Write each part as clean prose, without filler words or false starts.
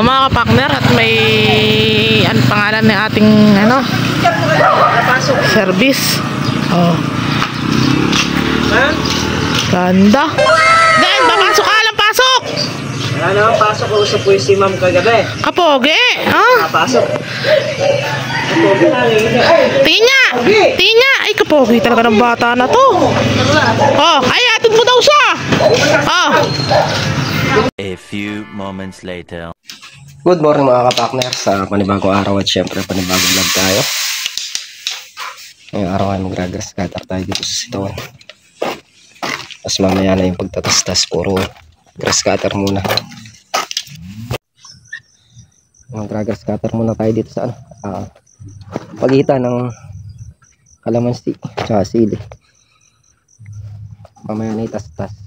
So mga ka-partner, at may ano pangalan ng ating ano service. Oh. Ganda. Then, papasok ka lang, pasok. Ano, pasok ko sa puwisi ma'am kagabi. Kapogi. Ah. Pasok. Tingnan. Tingnan. Ay, kapogi talaga ng bata na to. Oh, ay, atid mo daw siya. Oh. A few moments later. Good morning mga ka-partner sa panibagong araw at syempre panibagong vlog tayo. Ngayong araw ay mag-grass cutter tayo dito sa sitawan. Tapos mamaya na yung pagtatastas, puro grass cutter muna. Mag-grass cutter muna tayo dito sa pagitan ng kalamansi at sili. Mamaya na itastas.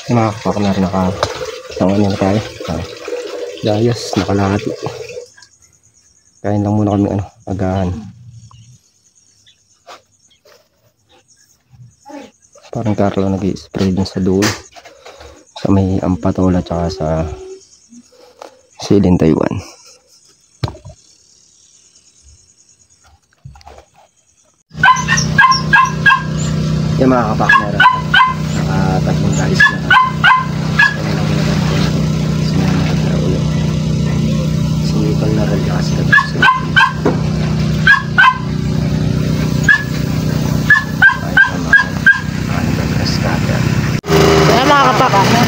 Yung mga kapaknar, isang ano na tayo. Dayos, nakalahati. Kain lang muna kami agahan. Parang Carlo nag-i-spray dun sa dulo. Sa may Ampatola tsaka sa Silin, Taiwan. Yung mga kapaknar, nakatatlong guys na sinipal na rin kasi kasi Kaya mga kapaknar,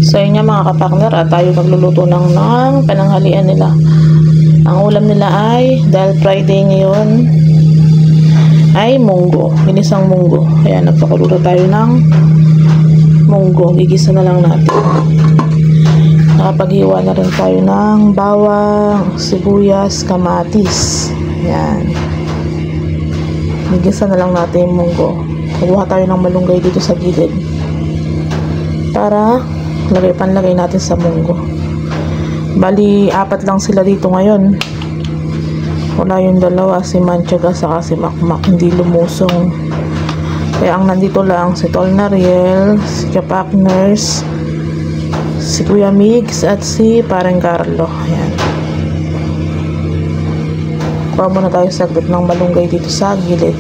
so yun nga mga kapakner, at tayo magluluto ng pananghalian nila. Ang ulam nila ay, dahil Friday ngayon, ay munggo, ginisang munggo. Kaya nagpakuluto tayo ng munggo, gigisa na lang natin. Nakapaghiwa na rin tayo ng bawang, sibuyas, kamatis. Yan, gigisa na lang natin yung munggo. Kuha tayo ng malunggay dito sa gilid para panlagay natin sa munggo. Bali, 4 lang sila dito ngayon. Wala yung dalawa, si Manchaga saka si Makmak, hindi lumusong. Kaya ang nandito lang si Tol Nariel, si Kapakners, si Kuya Mix at si Pareng Carlo. Ayan. Kuha muna tayo saglit ng malunggay dito sa gilid.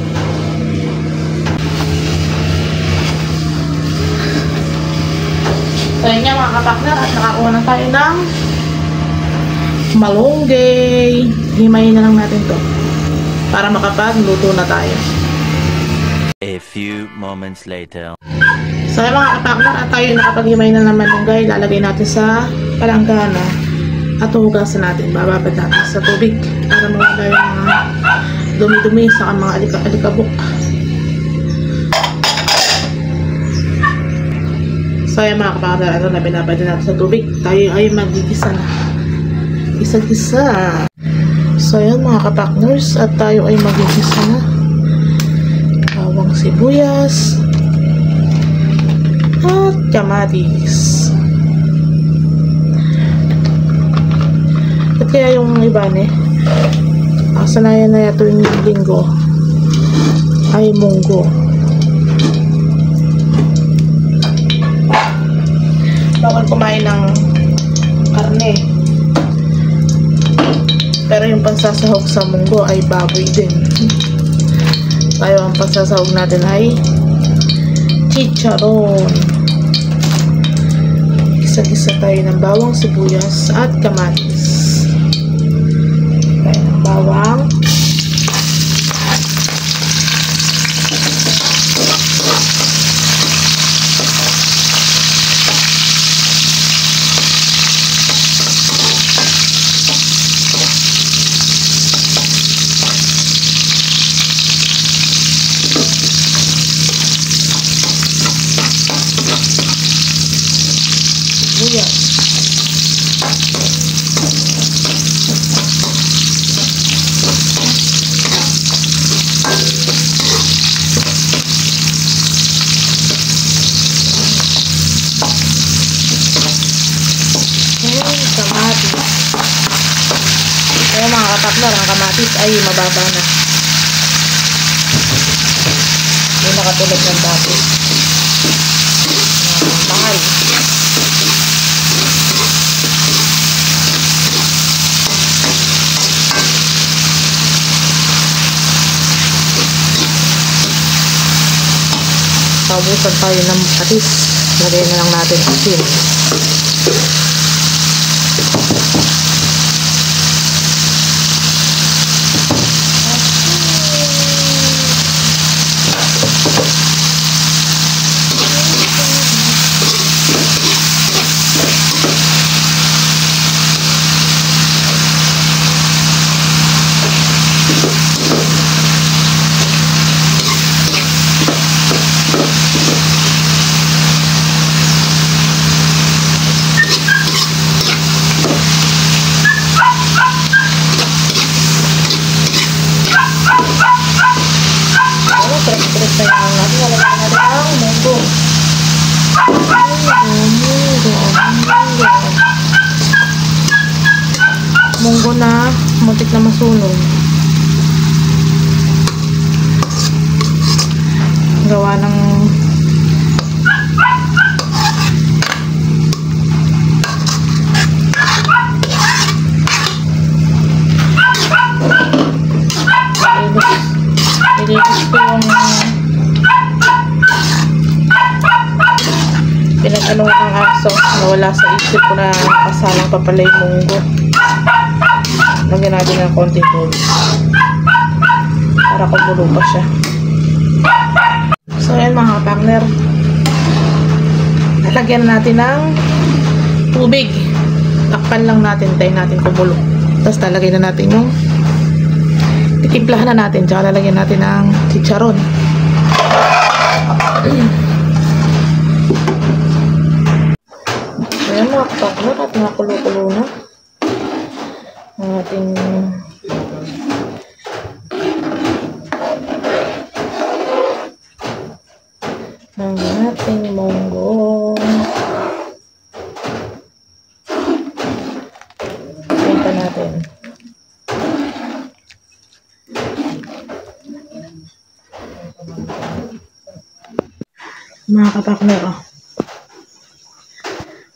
So yun nga mga kapakner, at nakakuha na tayo ng malunggay. Himayin na lang natin to para makapagluto na tayo. A few moments later. So yun mga kapakner, at tayo nakapag-himay na ng malunggay. Lalagay natin sa palanggana at hugasan natin. Bababad natin sa tubig para mawala yung mga dumi-dumi sa mga alikabok. So yan mga kapakner, ito na binabad natin sa tubig. Tayo ay magigisa na. Gisa-gisa. So yan mga kapakners, at tayo ay magigisa na. Bawang sibuyas at kamatis. At kaya yung iba sanayan na yato yung linggo ay munggo. Bawal kumain ng karne. Pero yung pansasahog sa munggo ay baboy din. Tayo ang pansasahog natin ay chicharon. Gisa-gisa tayo ng bawang, sibuyas at kamatis. Tayo ng bawang. Kaya mga kapaknar, ang kamatis ay mababa na. katulad ng dati. Mahal. Paubusan tayo ng patis. Lagay na lang natin asin. Munggo na muntik na masunog. Gawa ng nililis ko yung pinag-ano ng aso. Nawala sa isip ko na kasalang pa pala yung munggo. Lagyan natin ng konting tubig para kumulo pa siya. So yan mga partner, lalagyan natin ng tubig, takpan lang natin, tayo natin kumulo, tapos lalagyan na natin yung titimplahan na natin, tsaka lalagyan natin ng chicharon. So yan mga partner, at nakulo-kulo na ang ating munggo. Pinta natin. Mga kapakner,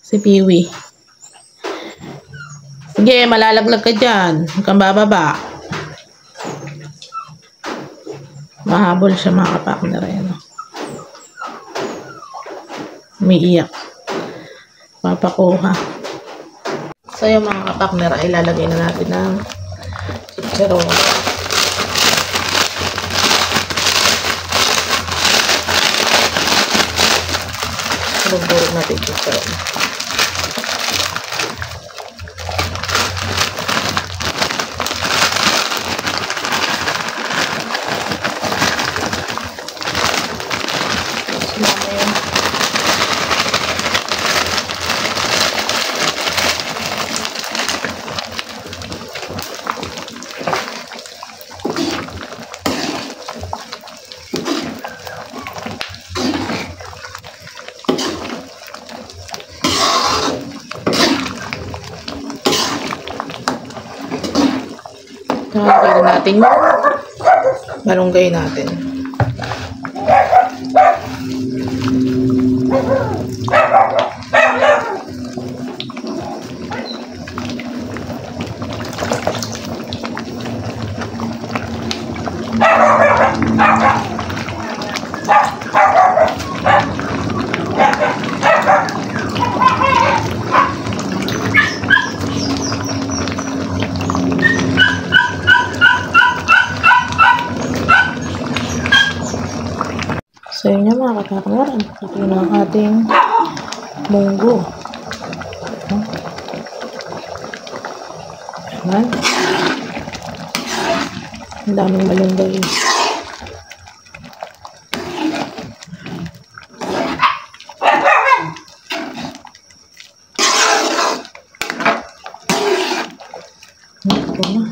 si Piwi. Sige, malalaglag ka dyan. Huwag kang bababa. Mahabol siya mga kapakner. Umiiyak. Papakuha. So yung mga kapakner, ilalagay na natin ng chicharon. Bugburog natin chicharon. Lagyan natin yung malunggay natin. So yun yung mga kapakner, ito na ang ating munggo. Ayan. Ang daming malunggay. Ito na.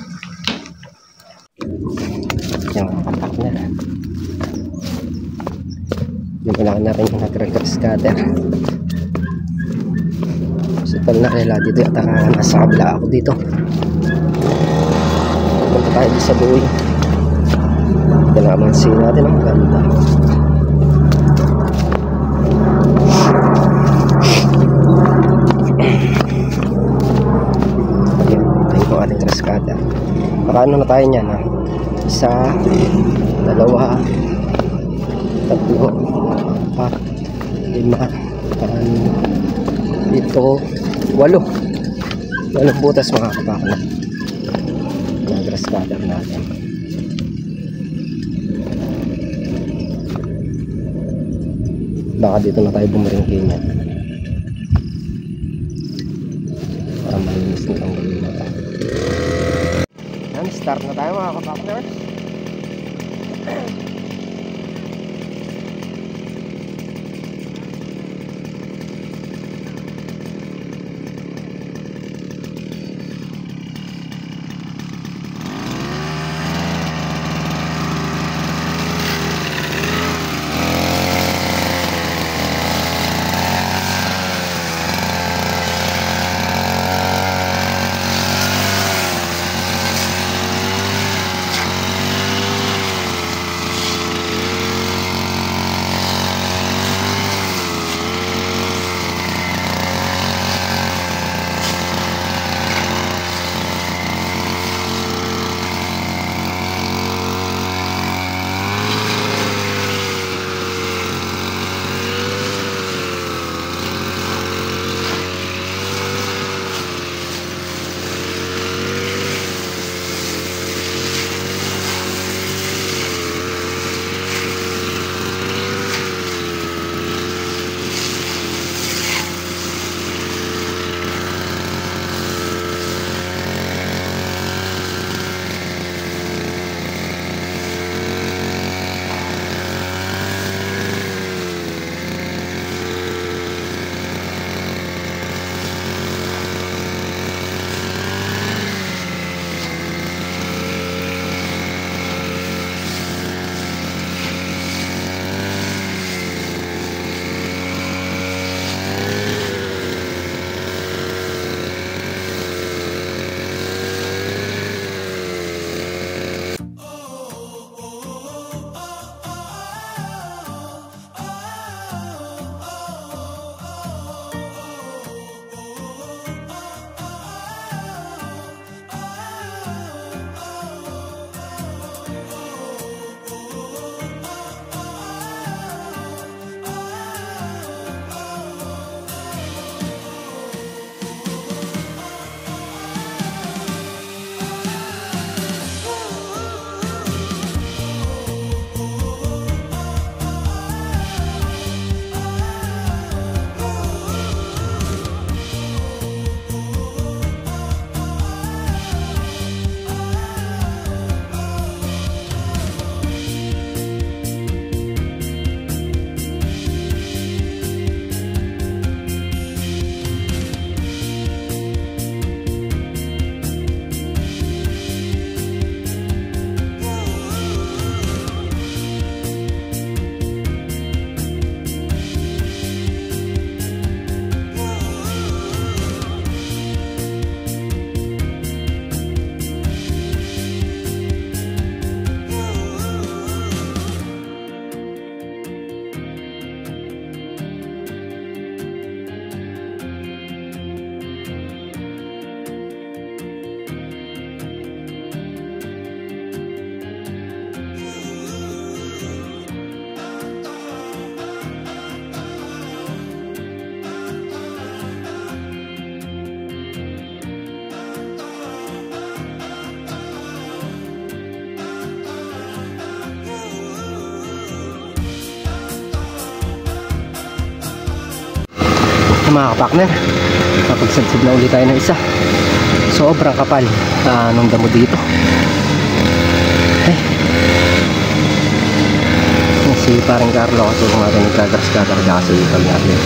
Yung mga kapakner. Yung kailangan natin yung nag-grass cutter. So ito na nila dito at nasa kabila ako dito. Punta tayo sa buhay. Ito naman sin natin ang ganda. natin grass cutter. Makaano na tayo niyan, ha? 1, 2, 3, 4, 5, 6, 7, 8 butas mga kapakla na grass cutter natin. Baka dito na tayo bumaringke niyan para malinis na ang gawin natin. Yan, start na tayo mga kapakla. Mga kapakner, napagsadsad na ulit tayo ng isa. Sobrang kapal nung damo dito. Si parang Carlo kasi kung natin nagkagrass cutter kasi ikal natin.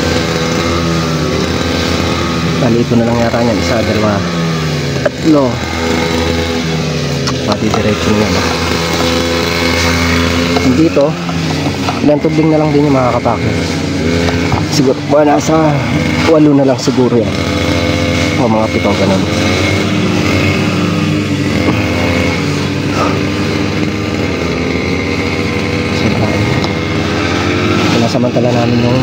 Bali ito na lang yata niyan, 1, 2, 3 pati diretso niya. Dito ilang tubling na lang din yung mga kapakner. Siguro mga nasa 8 na lang siguro yan o mga 7 ganun. Sinasamantala namin yung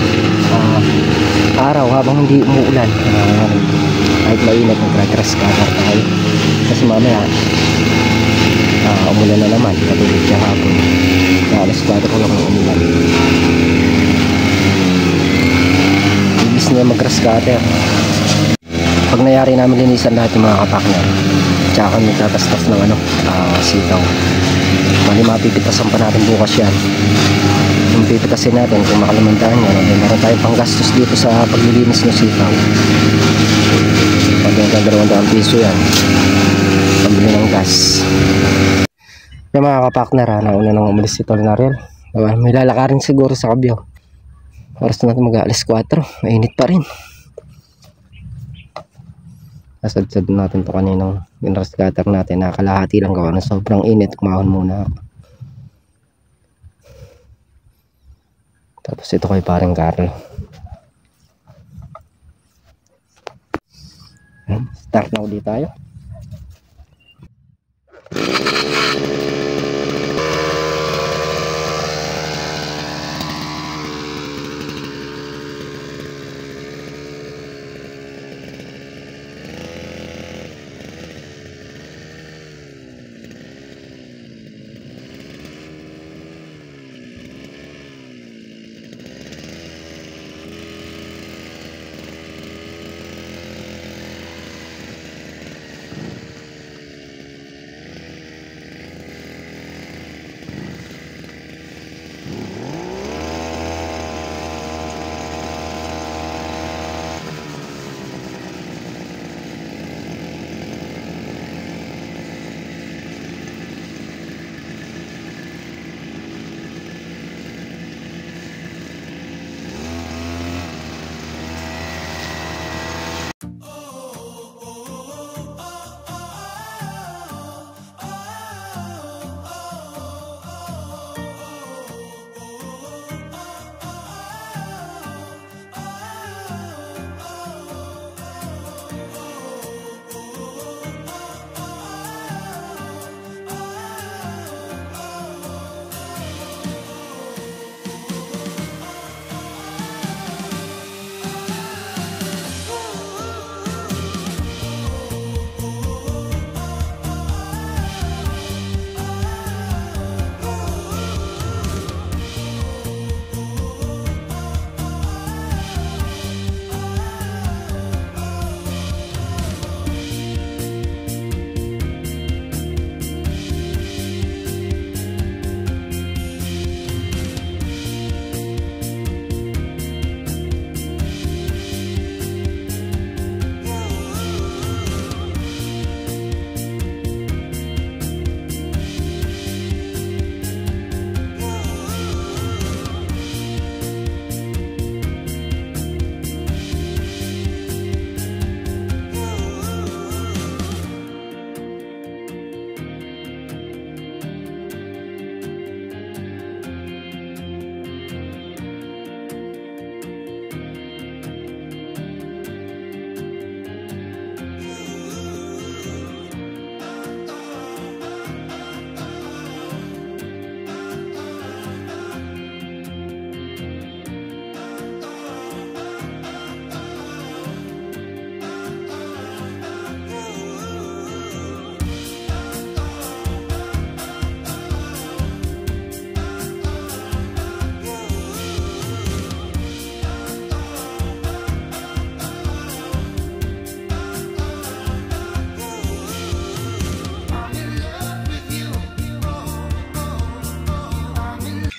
araw habang hindi umuulan. kahit mainit nagre-grass cutter tayo kasi mamaya umulan na naman katulad siya hapon na alas 4 lang ng umulan. Ibis niya mag-grass cutter. Pag nayari namin linisan lahat yung mga kapakner, tsaka kami tatastas ng sitaw. Mali mapipitasan pa natin bukas yan. Yung pipitasin natin kung makalimantaan yan, meron tayong panggastos dito sa paglilinis ng sitaw. Pag yung ₱200 yan, pambili ng gas. Yung mga kapakner, nauna nang umalis si Tol Narel. May lalakarin siguro sa Kabyaw. Oras natin mag-aalas 4, mainit pa rin. Nasad-sad natin to kaninang grass cutter natin, nakalahati lang gawa ng sobrang init, kumahon muna. Tapos ito kay parang Carlo. Start na ulit tayo.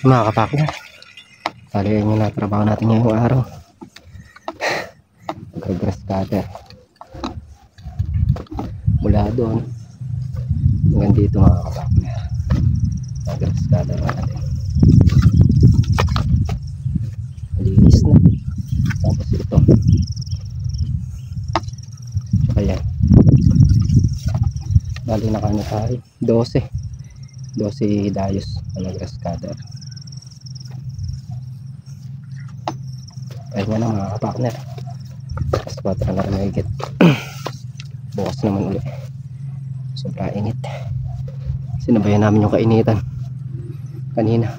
Mga kapakner, talihan nyo na trabaho natin ngayong araw. Mag-grass cutter mula doon hanggang dito mga kapakner. Mag-grass cutter natin, malinis na. Tapos ito kaya bali na kanya tayo 12 dayos na grass cutter. Ayun na mga kapakner, as 4 na rin mahigit. Bukas naman ulit, sobrang init. Sinabayan namin yung kainitan kanina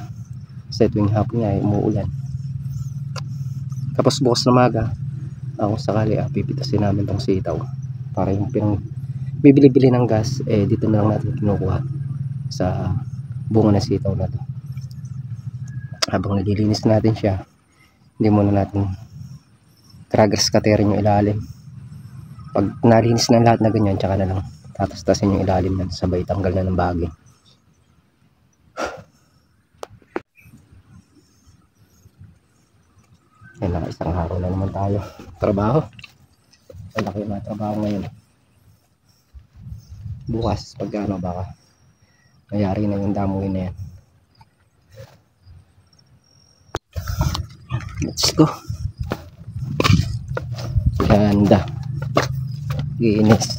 sa tuwing hapon niya ay umuulan. Tapos bukas na maga, kung sakali pipitasin namin tong sitaw. para yung bibili-bili ng gas dito na lang natin kinukuha sa bunga ng sitaw na to. Habang nililinis natin siya, hindi muna natin crackers cuterin yung ilalim. Pag nalinis na lahat na ganyan, tsaka na lang tatastasin yung ilalim na sabay tanggal na ng bagay. Yan, naka isang araw na naman tayo trabaho. Wala kayo na trabaho ngayon. Bukas pag ano, baka mayari na yung damuhin na yan. Let's go. Ganda. Ginis.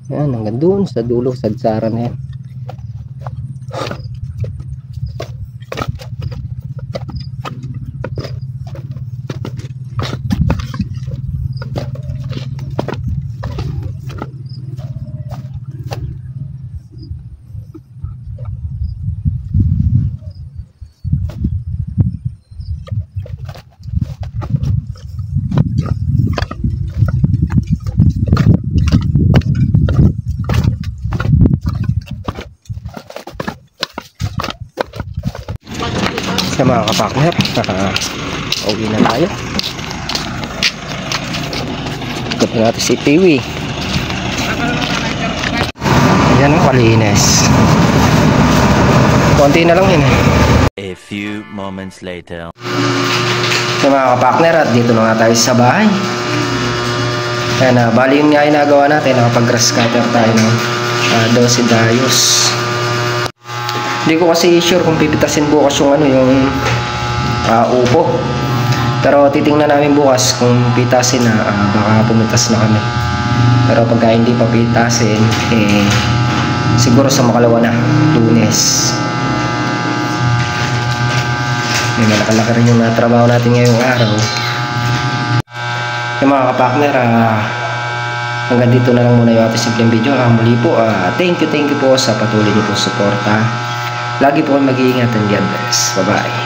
Yan, hanggang doon sa dulo, sadsaran na yan. Sa mga kapakner, uwi na tayo. Ikot na natin si Piwi. Ayan ang kalinis. Konti na lang yun. A few moments later. Sa mga kapakner, at dito na nga tayo sa bahay. Ayan, bali yun nga yung nagawa natin. Nakapag-grass cutter tayo ng 12 dayos. Hindi ko kasi sure kung pipitasin bukas yung yung upo. Pero titingnan namin bukas kung pitasin na, baka pumitas na kami. Pero pagka hindi pa pitasin, siguro sa makalawa na, Lunes. May malaki rin yung trabaho natin ngayong araw. Yung mga kapakner, hanggang dito na lang muna yung ating simpleng video. Muli po, thank you po sa patuloy niyo po suporta. Lagi po kayo mag-iingat and God bless. Bye-bye.